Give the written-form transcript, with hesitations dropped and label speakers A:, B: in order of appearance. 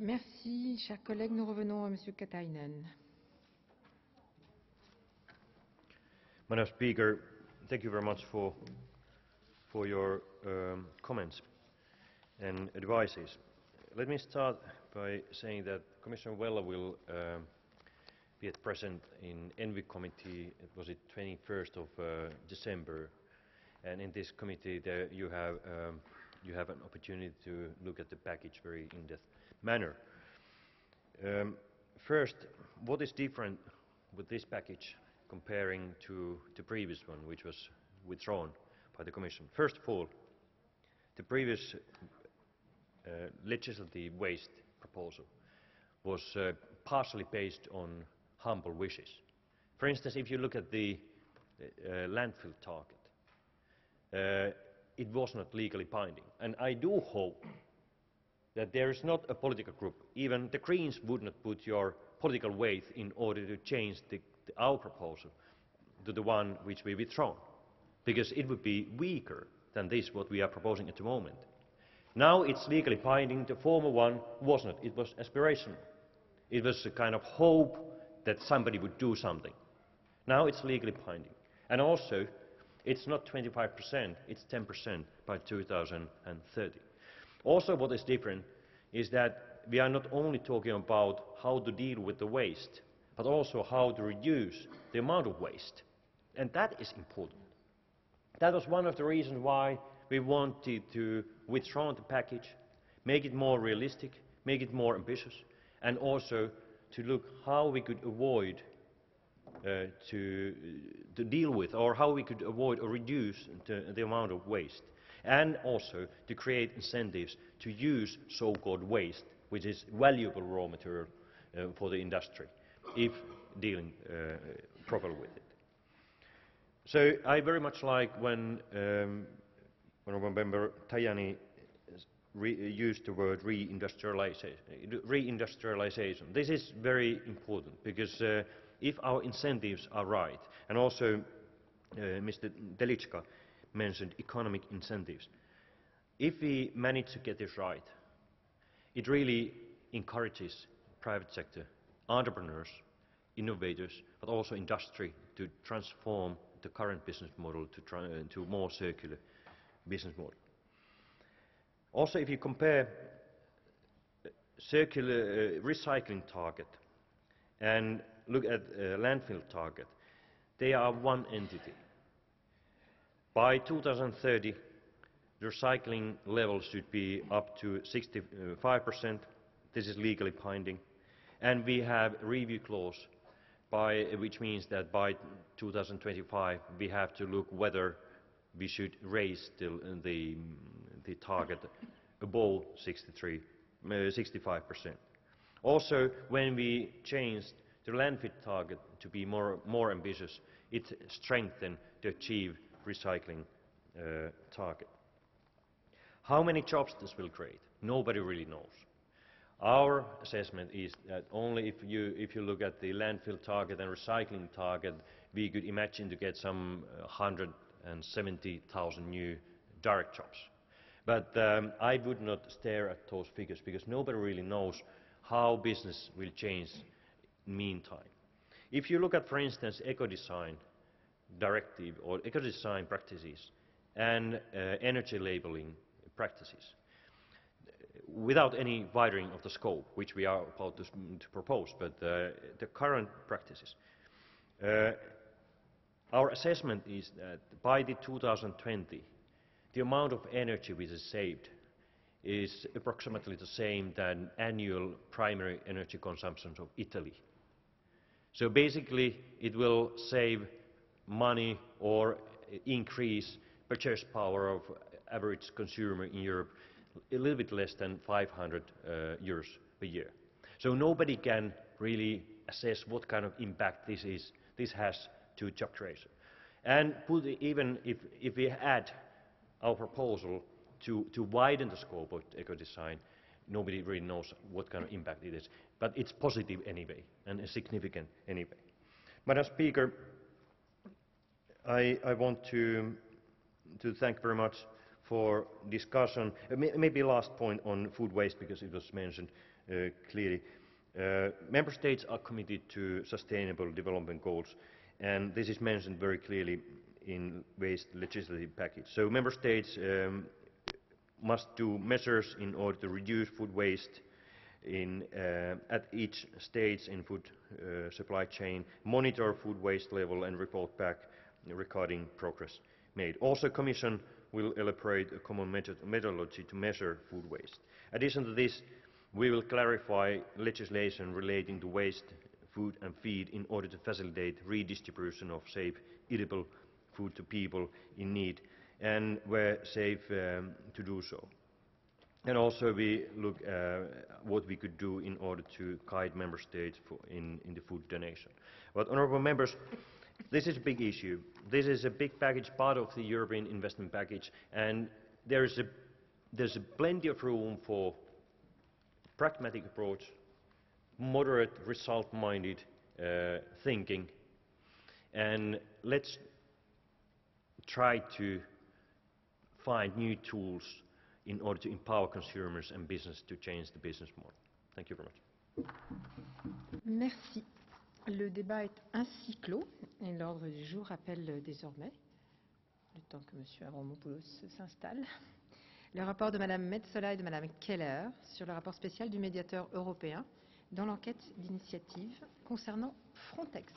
A: Merci, chers collègues. Nous revenons à Monsieur Katainen.
B: Madam Speaker, thank you very much for your comments and advices. Let me start by saying that Commissioner Vella will be present in ENVI committee. It was the 21st of December, and in this committee there you have an opportunity to look at the package very in-depth manner. First, what is different with this package comparing to the previous one, which was withdrawn by the Commission? First of all, the previous legislative waste proposal was partially based on humble wishes. For instance, if you look at the landfill target, it was not legally binding, and I do hope that there is not a political group, even the Greens would not put your political weight in order to change our proposal to the one which we withdrawn, because it would be weaker than this what we are proposing at the moment. Now it's legally binding. The former one was not. It was aspirational. It was a kind of hope that somebody would do something. Now it's legally binding. And also, it's not 25%, it's 10% by 2030. Also, what is different is that we are not only talking about how to deal with the waste, but also how to reduce the amount of waste. And that is important. That was one of the reasons why we wanted to withdraw the package, make it more realistic, make it more ambitious, and also to look how we could avoid to deal with, or how we could avoid or reduce the amount of waste, and also to create incentives to use so-called waste, which is valuable raw material for the industry, if dealing properly with it. So I very much like when Honourable Member Tajani used the word reindustrialization. This is very important, because if our incentives are right, and also Mr. Telička mentioned economic incentives, if we manage to get this right, it really encourages private sector, entrepreneurs, innovators, but also industry to transform the current business model to a more circular business model. Also, if you compare circular recycling target and look at landfill target, they are one entity. By 2030, the recycling level should be up to 65%. This is legally binding, and we have a review clause, which means that by 2025 we have to look whether we should raise the target above 65%. Also, when we changed the landfill target to be more ambitious, it strengthened to achieve recycling target. How many jobs this will create? Nobody really knows. Our assessment is that only if you look at the landfill target and recycling target, we could imagine to get some 170,000 new direct jobs. But I would not stare at those figures, because nobody really knows how business will change in the meantime. If you look at, for instance, eco-design directive or eco-design practices and energy labeling practices, without any widening of the scope, which we are about to propose, but the current practices, our assessment is that by 2020, the amount of energy which is saved is approximately the same than annual primary energy consumption of Italy. So basically, it will save money or increase purchase power of average consumer in Europe a little bit less than 500 euros per year. So nobody can really assess what kind of impact this has to job creation. And even if we add our proposal to widen the scope of eco-design, nobody really knows what kind of impact it is. But it's positive anyway, and significant anyway. Madam Speaker, I want to thank very much for discussion. Maybe last point on food waste, because it was mentioned. clearly. Member States are committed to sustainable development goals, and this is mentioned very clearly in waste legislative package. So Member States must do measures in order to reduce food waste at each stage in food supply chain, monitor food waste level and report back regarding progress made. Also, Commission will elaborate a common methodology to measure food waste. In addition to this, we will clarify legislation relating to waste, food and feed in order to facilitate redistribution of safe, edible food to people in need and where safe to do so. And also we look what we could do in order to guide Member States in the food donation. But honourable members, this is a big issue. This is a big package, part of the European investment package, and there's plenty of room for pragmatic approach, moderate, result-minded thinking, and let's try to find new tools in order to empower consumers and business to change the business model. Thank you very much.
A: Merci. Le débat est ainsi clos et l'ordre du jour appelle désormais, le temps que M. Avramopoulos s'installe, le rapport de Mme Metsola et de Mme Keller sur le rapport spécial du médiateur européen dans l'enquête d'initiative concernant Frontex.